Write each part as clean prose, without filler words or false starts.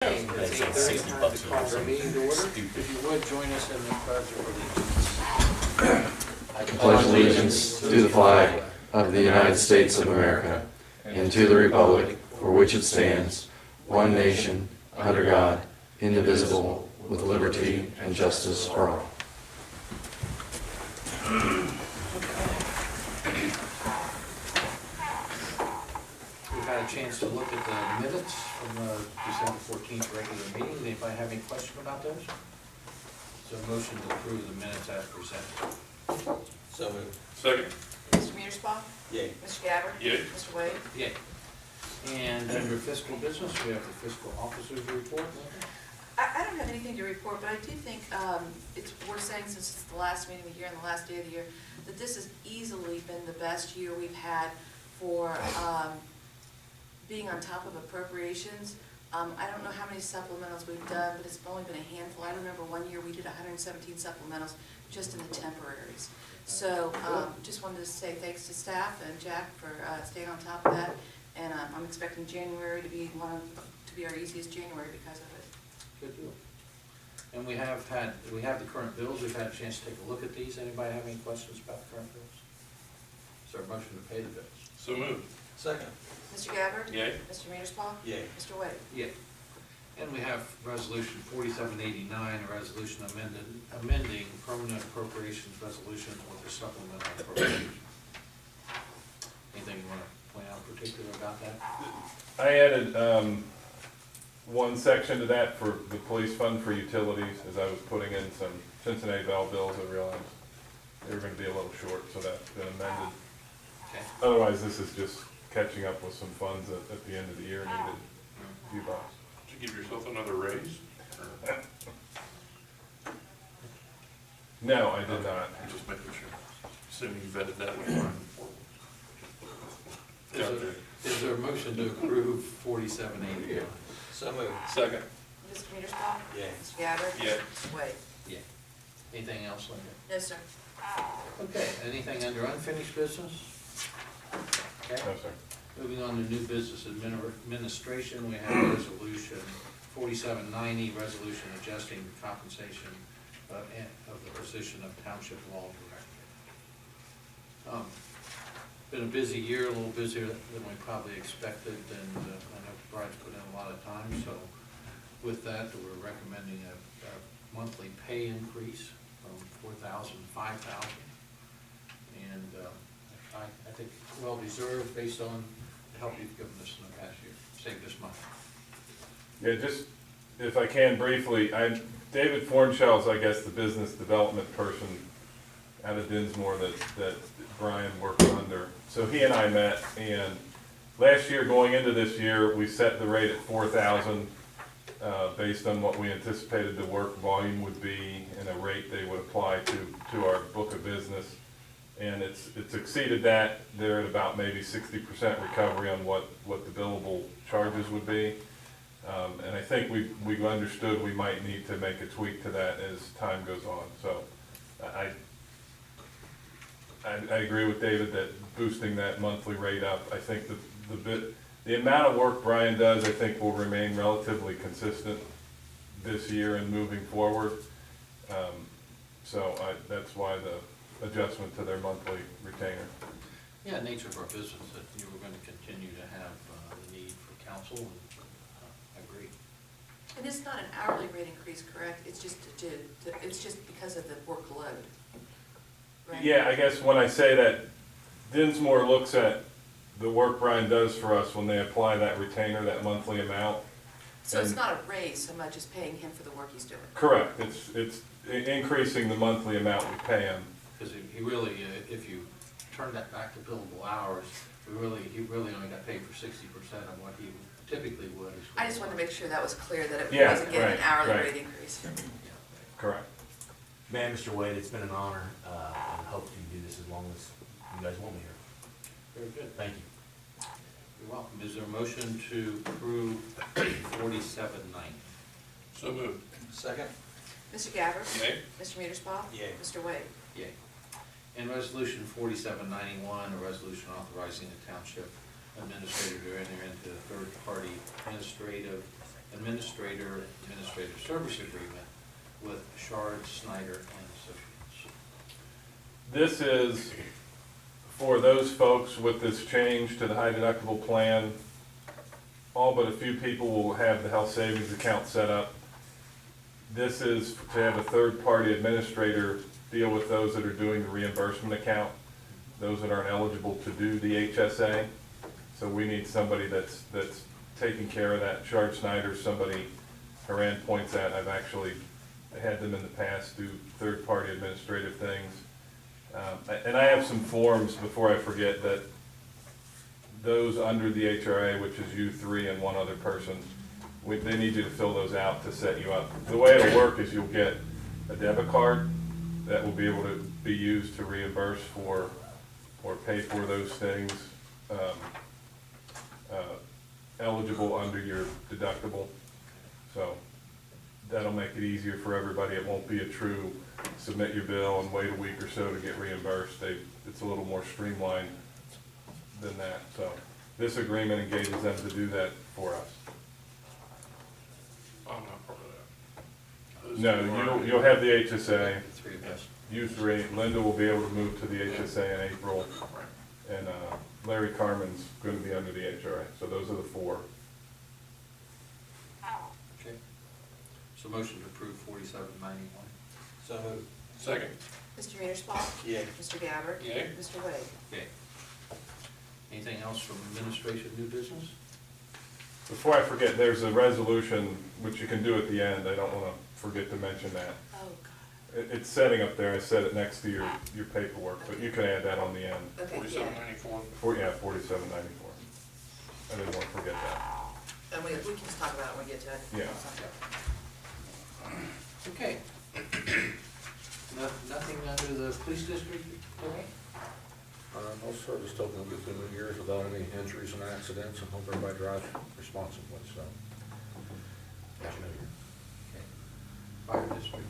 It's It's $60 time to call the meeting to order. If you would, join us in the pledge of allegiance. I pledge allegiance to the flag of the United States of America and to the republic for which it stands, one nation, under God, indivisible, with liberty and justice for all. We've had a chance to look at the minutes from the December 14th regular meeting. Anybody have any question about those? So motion to approve the minutes as presented. So moved. Second. Mr. Mearsclaw? Yay. Mr. Gabbard? Yay. Mr. Wade? Yay. And under fiscal business, we have the fiscal officer's report. I don't have anything to report, but I do think it's worth saying, since it's the last meeting of the year and the last day of the year, that this has easily been the best year we've had for being on top of appropriations. I don't know how many supplementals we've done, but it's only been a handful. I remember one year we did 117 supplementals just in the temporaries. So just wanted to say thanks to staff and Jack for staying on top of that. And I'm expecting January to be our easiest January because of it. Good deal. And we have the current bills. We've had a chance to take a look at these. Anybody have any questions about the current bills? Is there a motion to pay the bills? So moved. Second. Mr. Gabbard? Yay. Mr. Mearsclaw? Yay. Mr. Wade? Yeah. And we have resolution 4789, a resolution amending permanent appropriations resolution with a supplemental appropriation. Anything you want to point out in particular about that? I added one section to that for the police fund for utilities. As I was putting in some Cincinnati Bell bills, I realized they were going to be a little short, so that's been amended. Okay. Otherwise, this is just catching up with some funds at the end of the year needed a few bucks. Did you give yourself another raise? No, I did not. I'm just making sure. Assuming you vetted that one. Is there a motion to approve 4789? So moved. Second. Mr. Mearsclaw? Yay. Mr. Gabbard? Yay. Mr. Wade? Yeah. Anything else, Linda? No, sir. Okay, anything under unfinished business? Okay. No, sir. Moving on to new business administration, we have resolution 4790, resolution adjusting the compensation of the position of Township Law Director. Been a busy year, a little busier than we probably expected, and I know Brian's put in a lot of time, so with that, we're recommending a monthly pay increase from 4,000 to 5,000. And I think well deserved based on the help you've given us in the past year, saved us money. Yeah, just if I can briefly, David Fornshell is, I guess, the business development person out of Dinsmore that Brian worked under. So he and I met, and last year, going into this year, we set the rate at 4,000 based on what we anticipated the work volume would be and a rate they would apply to our book of business. And it's exceeded that. They're at about maybe 60% recovery on what the billable charges would be. And I think we understood we might need to make a tweak to that as time goes on. So I agree with David that boosting that monthly rate up, I think the amount of work Brian does, I think, will remain relatively consistent this year and moving forward. So that's why the adjustment to their monthly retainer. Yeah, nature of our business, that you were going to continue to have the need for counsel, and I agree. And it's not an hourly rate increase, correct? It's just it's just because of the workload, right? Yeah, I guess when I say that, Dinsmore looks at the work Brian does for us when they apply that retainer, that monthly amount. So it's not a raise so much as paying him for the work he's doing. Correct. It's increasing the monthly amount we pay him. Because he really, if you turn that back to billable hours, he really only got paid for 60% of what he typically would. I just wanted to make sure that was clear, that it Yeah, wasn't getting an hourly right. rate increase. Correct. Man, Mr. Wade, it's been an honor, and hope to do this as long as you guys want me here. Very good. Thank you. You're welcome. Is there a motion to approve 4790? So moved. Second. Mr. Gabbard? Yay. Mr. Mearsclaw? Yay. Mr. Wade? Yay. And resolution 4791, a resolution authorizing the township administrator to enter into a third-party administrative administrative service agreement with Shard, Snyder, and Associates. This is for those folks with this change to the high deductible plan. All but a few people will have the health savings account set up. This is to have a third-party administrator deal with those that are doing the reimbursement account, those that aren't eligible to do the HSA. So we need somebody that's taking care of that. Shard Snyder, somebody Haran points at, I've actually had them in the past do third-party administrative things. And I have some forms, before I forget, that those under the HRA, which is you three and one other person, they need you to fill those out to set you up. The way it'll work is you'll get a debit card that will be able to be used to reimburse for or pay for those things eligible under your deductible. So that'll make it easier for everybody. It won't be a true submit your bill and wait a week or so to get reimbursed. It's a little more streamlined than that. So this agreement engages them to do that for us. I'm not part of that. Those two No, are- you'll have the HSA. The three of us. You three, Linda will be able to move to the HSA in April, Right. and Larry Carmen's going to be under the HRA. So those are the four. Okay. So motion to approve 4791. So moved. Second. Mr. Mearsclaw? Yay. Mr. Gabbard? Yay. Mr. Wade? Okay. Anything else from administration, new business? Before I forget, there's a resolution, which you can do at the end. I don't want to forget to mention that. Oh, God. It's setting up there. I set it next to your paperwork, but you can add that on the end. Okay, yeah. 4794. Yeah, 4794. I didn't want to forget that. And we can just talk about it when we get to it. Yeah. Okay. Nothing under the police district? Okay. No, sir, just hoping we'll get through New Year's without any injuries and accidents, and hope everybody drives responsibly, so. Happy New Year. Fire district.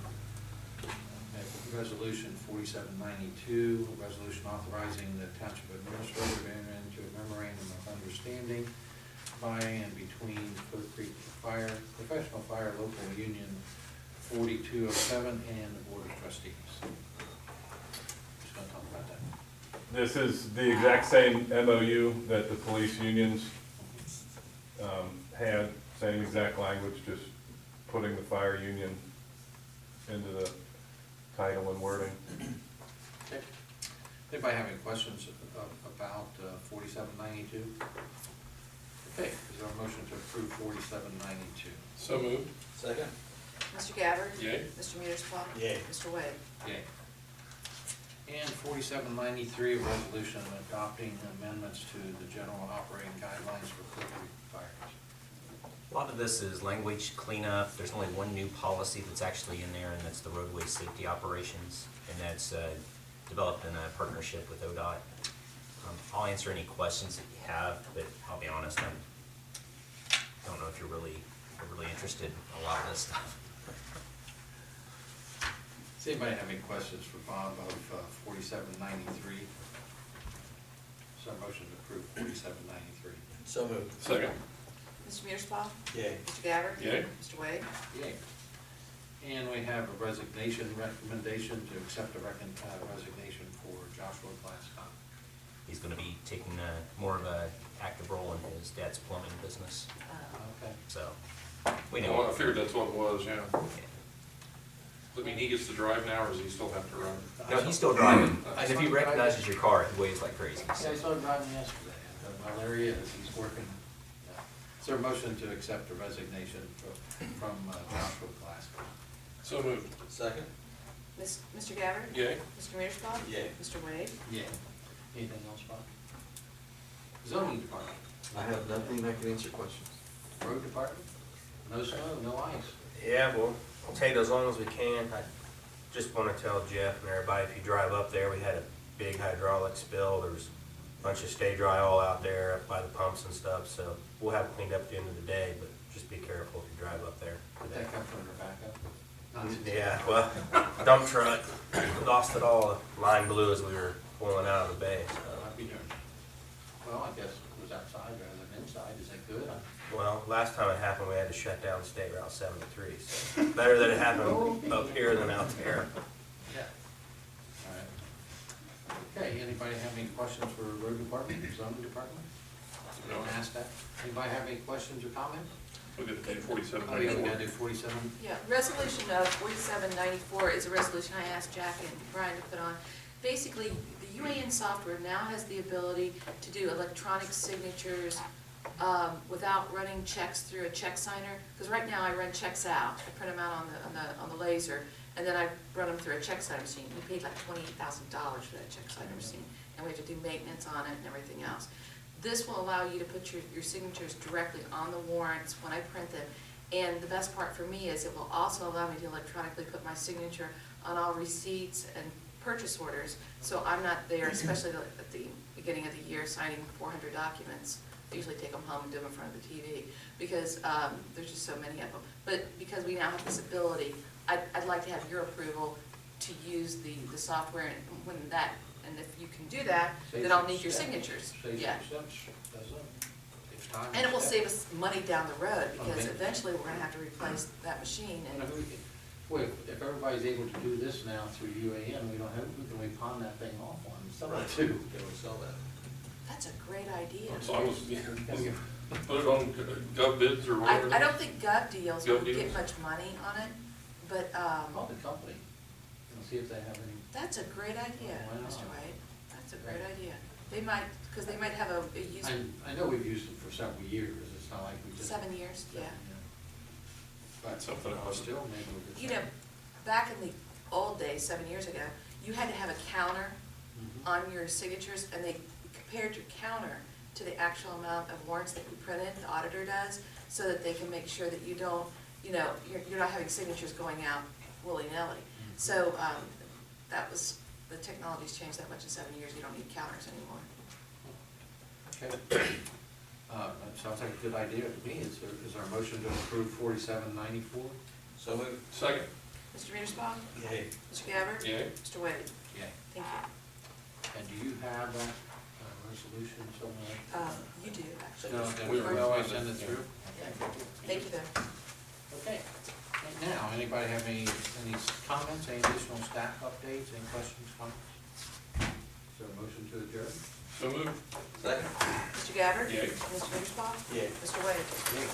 Resolution 4792, a resolution authorizing the township administrator to enter into a memorandum of understanding by and between Clearcreek Fire, Professional Fire Local Union 4207 and the Board of Trustees. Just gonna talk about that. This is the exact same MOU that the police unions had, same exact language, just putting the fire union into the title and wording. Okay. Anybody have any questions about 4792? Okay, is there a motion to approve 4792? So moved. Second? Mr. Gabbard? Yay. Mr. Mearsclaw? Yay. Mr. Wade? Yay. And 4793, a resolution adopting amendments to the general operating guidelines for Clearcreek fires. A lot of this is language cleanup. There's only one new policy that's actually in there, and that's the roadway safety operations, and that's developed in a partnership with ODOT. I'll answer any questions that you have, but I'll be honest, I don't know if you're really interested in a lot of this stuff. Does anybody have any questions for Bob of 4793? So motion to approve 4793. So moved. Second. Mr. Mearsclaw? Yay. Mr. Gabbard? Yay. Mr. Wade? Yay. And we have a resignation recommendation to accept a resignation for Joshua Glasgow. He's gonna be taking more of a active role in his dad's plumbing business, Okay. so we I know. figured that's what it was, yeah. I mean, he gets to drive now, or does he still have to run? No, he's still driving, and if he recognizes your car, he waves like crazy. Yeah, I saw him driving yesterday. Well, there he is, he's working. Yeah. Is there a motion to accept a resignation from Joshua Glasgow? So moved. Second? Mr. Gabbard? Yay. Mr. Mearsclaw? Yay. Mr. Wade? Yeah. Anything else, Bob? Zoning department, I have nothing that can answer questions. road department, no snow, no ice. Yeah, we'll take it as long as we can. I just want to tell Jeff and everybody, if you drive up there, we had a big hydraulic spill. There was a bunch of stay dry all out there up by the pumps and stuff, so we'll have it cleaned up at the end of the day, but just be careful if you drive up there. Did that come from the backup? Yeah, well, dump truck lost it all. The line blew as we were pulling out of the bay, so. Might be doing. Well, I guess it was outside rather than inside, is that good? Well, last time it happened, we had to shut down State Route 73, so better that it happened up here than out there. Yeah. All right. Okay, anybody have any questions for road department, zoning department? No. Ask that. Anybody have any questions or comments? We'll get to do 47. Oh, yeah, we gotta do 47. Yeah, resolution of 4794 is a resolution I asked Jack and Brian to put on. Basically, the UAN software now has the ability to do electronic signatures without running checks through a check signer. Because right now I run checks out, I print them out on the laser, and then I run them through a check signer machine. We paid like $28,000 for that check signer machine, and we have to do maintenance on it and everything else. This will allow you to put your signatures directly on the warrants when I print them. And the best part for me is it will also allow me to electronically put my signature on all receipts and purchase orders. So I'm not there, especially at the beginning of the year, signing 400 documents. I usually take them home and do them in front of the TV because there's just so many of them. But because we now have this ability, I'd like to have your approval to use the software, and when that, and if you can do that, then I'll need your signatures. Yeah. And it will save us money down the road, because Okay. eventually we're gonna have to replace that machine. And Wait, if everybody's able to do this now through UAN, we don't have, we can pawn that thing off on somebody too. They would sell that. that's a great idea. So I was, yeah, put it on gov bids or whatever. I don't think Gov Deals Gov will get Deals? much money on it, but Call the company and see if they have any. that's a great idea, Why not? Mr. White. That's a great idea. They might, because they might have a use, I know we've used it for several years, it's not like we just. 7 years, yeah. But Something else. still, maybe we could. You know, back in the old days, 7 years ago, you had to have a counter Mhm. on your signatures, and they compared your counter to the actual amount of warrants that you printed, the auditor does, so that they can make sure that you don't, you know, you're not having signatures going out willy-nilly. So, that was, the technology's changed that much in 7 years, you don't need counters anymore. Okay. That sounds like a good idea to me. Is our motion to approve 4794? So moved. Second. Mr. Mearsbaugh? Yay. Mr. Gabbard? Yay. Mr. Wade? Yeah. Thank you. And do you have that resolution somewhere? You do, actually. No, we then were- will I send it through? Thank you, though. Okay. And now, anybody have any comments, any additional staff updates, any questions, comments? Is there a motion to adjourn? So moved. Second. Mr. Gabbard? Yay. Mr. Mearsbaugh? Yay. Mr. Wade? Yay.